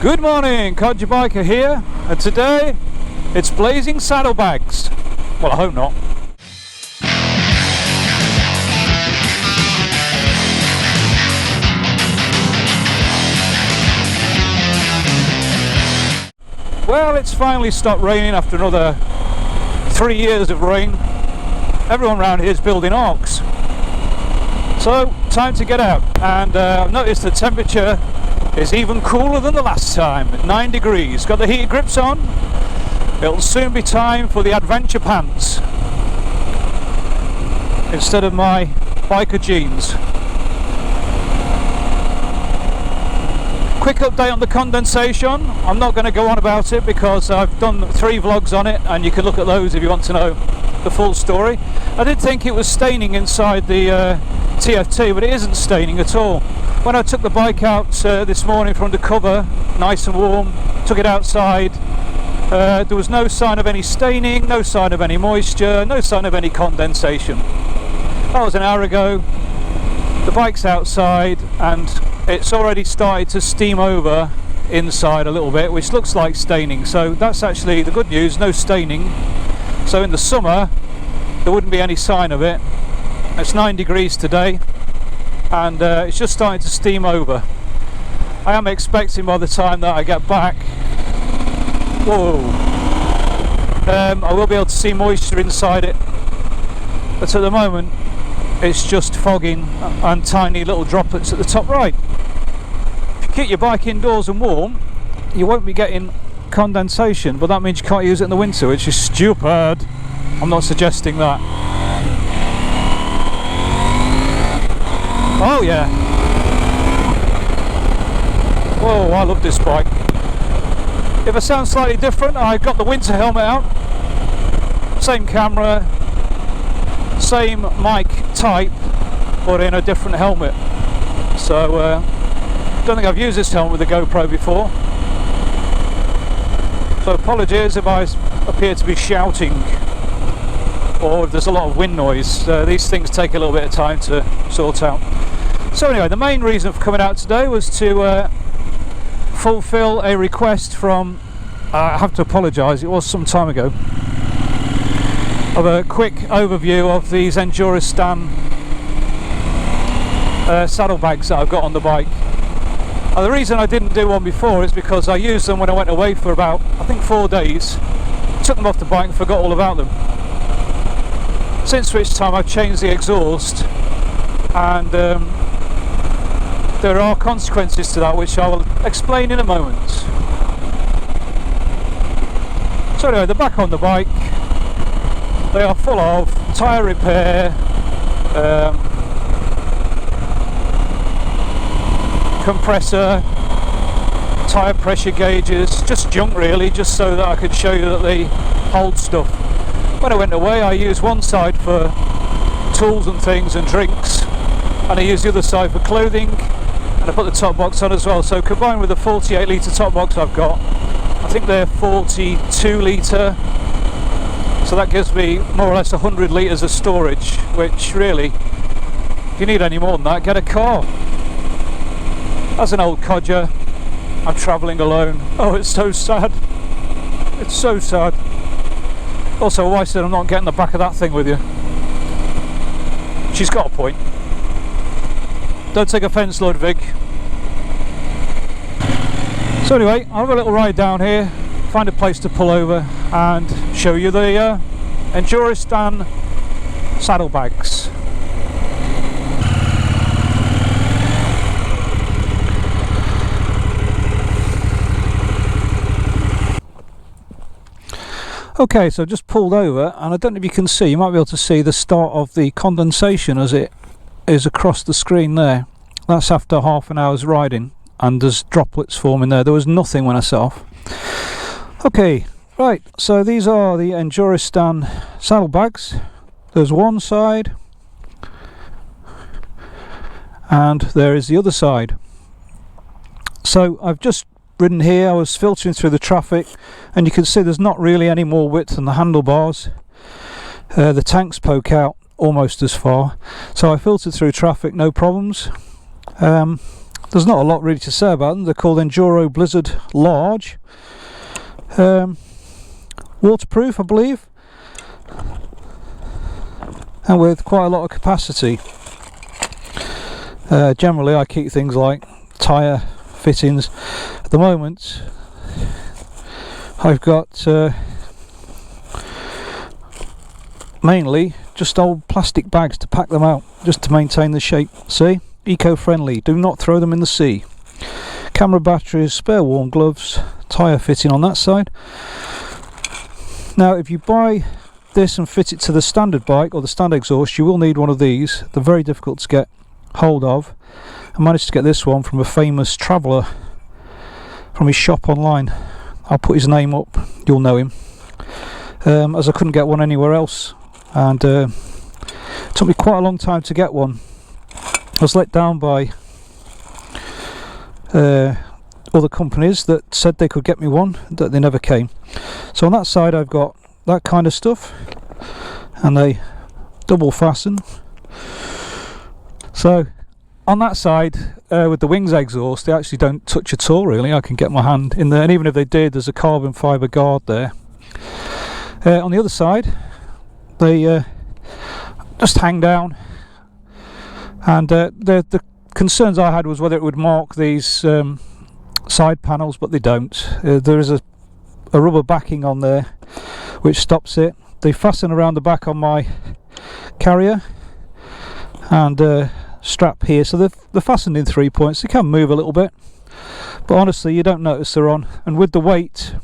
Good morning, Codger Biker here, and today it's blazing saddlebags. Well, I hope not. Well, it's finally stopped raining after another 3 years of rain. Everyone around here is building arcs. So, time to get out. And I've noticed the temperature is even cooler than the last time, at 9 degrees. Got the heated grips on. It'll soon be time for the adventure pants instead of my biker jeans. Quick update on the condensation. I'm not going to go on about it because I've done 3 vlogs on it, and you can look at those if you want to know the full story. I did think it was staining inside the TFT, but it isn't staining at all. When I took the bike out this morning from under cover, nice and warm, took it outside, there was no sign of any staining, no sign of any moisture, no sign of any condensation. That was an hour ago. The bike's outside and it's already started to steam over inside a little bit, which looks like staining, so that's actually the good news, no staining. So in the summer there wouldn't be any sign of it. It's 9 degrees today and it's just starting to steam over. I am expecting by the time that I get back, I will be able to see moisture inside it, but at the moment it's just fogging and tiny little droplets at the top right. If you keep your bike indoors and warm, you won't be getting condensation, but that means you can't use it in the winter, which is stupid. I'm not suggesting that. Oh yeah. Whoa, I love this bike. If I sound slightly different, I got the winter helmet out. Same camera, same mic type, but in a different helmet. So, don't think I've used this helmet with the GoPro before. So apologies if I appear to be shouting or if there's a lot of wind noise. These things take a little bit of time to sort out. So anyway, the main reason for coming out today was to fulfill a request from, I have to apologise, it was some time ago, of a quick overview of these Enduristan saddlebags that I've got on the bike. And the reason I didn't do one before is because I used them when I went away for about, I think, 4 days, took them off the bike and forgot all about them. Since which time I've changed the exhaust, and there are consequences to that which I will explain in a moment. So anyway, they're back on the bike. They are full of tyre repair, compressor, tyre pressure gauges, just junk really, just so that I could show you that they hold stuff. When I went away I used one side for tools and things and drinks, and I used the other side for clothing, and I put the top box on as well. So combined with the 48 litre top box I've got, I think they're 42 litre, so that gives me more or less 100 litres of storage, which really, if you need any more than that, get a car. As an old codger, I'm travelling alone. Oh, it's so sad. It's so sad. Also, my wife said I'm not getting the back of that thing with you. She's got a point. Don't take offence, Lord Vig. So anyway, I'll have a little ride down here, find a place to pull over and show you the Enduristan saddlebags. Okay, so I've just pulled over, and I don't know if you can see, you might be able to see the start of the condensation as it is across the screen there. That's after half an hour's riding, and there's droplets forming there. There was nothing when I set off. Okay, right, so these are the Enduristan saddlebags. There's one side, and there is the other side. So I've just ridden here, I was filtering through the traffic, and you can see there's not really any more width than the handlebars. The tanks poke out almost as far, so I filtered through traffic, no problems. The there's not a lot really to say about them. They're called Enduro Blizzard Large. Waterproof, I believe, and with quite a lot of capacity. Generally I keep things like tyre fittings. At the moment I've got mainly just old plastic bags to pack them out, just to maintain the shape. See, eco-friendly, do not throw them in the sea. Camera batteries, spare warm gloves, tyre fitting on that side. Now if you buy this and fit it to the standard bike or the standard exhaust, you will need one of these. They're very difficult to get hold of. I managed to get this one from a famous traveller from his shop online. I'll put his name up, you'll know him, as I couldn't get one anywhere else, and it took me quite a long time to get one. I was let down by other companies that said they could get me one, that they never came. So on that side I've got that kind of stuff, and they double fasten. So on that side, with the wings exhaust, they actually don't touch at all really. I can get my hand in there, and even if they did, there's a carbon fibre guard there. On the other side, they just hang down, and the concerns I had was whether it would mark these side panels, but they don't. There is a rubber backing on there which stops it. They fasten around the back on my carrier, and strap here, so they're fastened in 3 points. They can move a little bit, but honestly you don't notice they're on. And with the weight,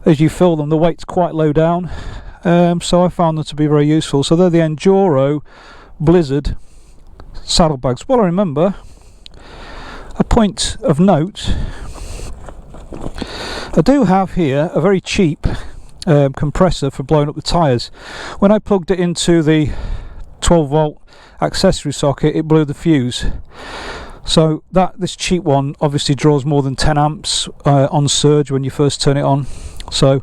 as you fill them, the weight's quite low down, so I found them to be very useful. So they're the Enduro Blizzard saddlebags. Well, I remember a point of note, I do have here a very cheap compressor for blowing up the tyres. When I plugged it into the 12 volt accessory socket, it blew the fuse. So this cheap one obviously draws more than 10 amps on surge when you first turn it on. So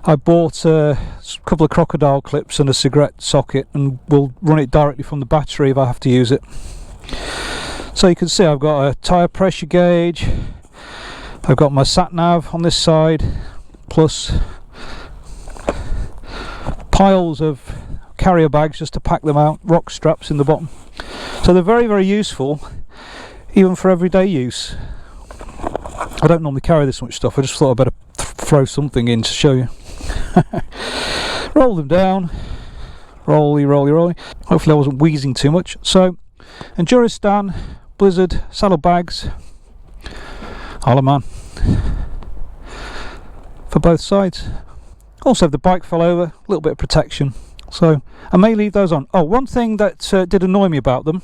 I bought a couple of crocodile clips and a cigarette socket, and will run it directly from the battery if I have to use it. So you can see I've got a tyre pressure gauge, I've got my sat nav on this side, plus piles of carrier bags just to pack them out, rock straps in the bottom. So they're very, very useful, even for everyday use. I don't normally carry this much stuff, I just thought I'd better throw something in to show you. Roll them down, rolly rolly rolly. Hopefully I wasn't wheezing too much. So Enduristan Blizzard saddlebags, holla man, for both sides. Also if the bike fell over, a little bit of protection. So I may leave those on. Oh, one thing that did annoy me about them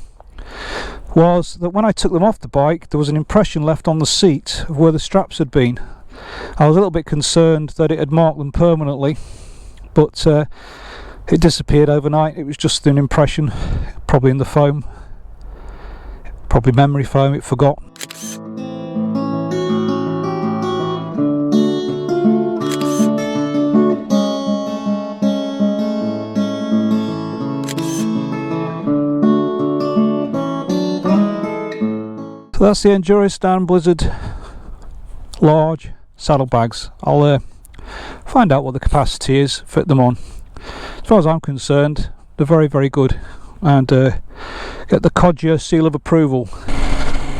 was that when I took them off the bike, there was an impression left on the seat of where the straps had been. I was a little bit concerned that it had marked them permanently, but it disappeared overnight. It was just an impression, probably in the foam, probably memory foam, it forgot. So that's the Enduristan Blizzard Large saddlebags. I'll find out what the capacity is, fit them on. As far as I'm concerned, they're very, very good, and get the Codger seal of approval.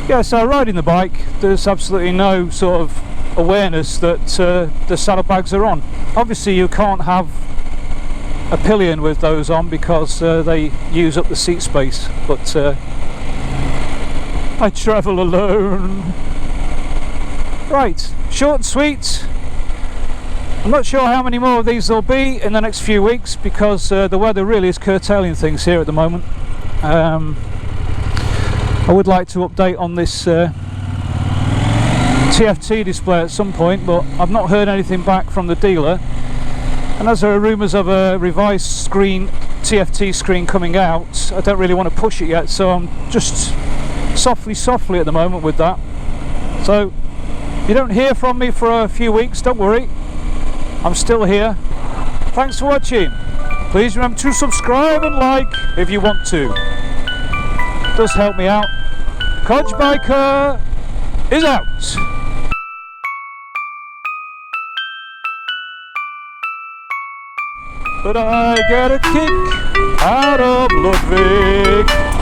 Yeah, so riding the bike, there's absolutely no sort of awareness that the saddlebags are on. Obviously you can't have a pillion with those on because they use up the seat space, but I travel alone. Right, short and sweet. I'm not sure how many more of these there'll be in the next few weeks, because the weather really is curtailing things here at the moment. I would like to update on this TFT display at some point, but I've not heard anything back from the dealer. And as there are rumours of a revised TFT screen coming out, I don't really want to push it yet, so I'm just softly at the moment with that. So if you don't hear from me for a few weeks, don't worry, I'm still here. Thanks for watching. Please remember to subscribe and like if you want to. It does help me out, Codge Biker is out. But I get a kick out of Ludwig.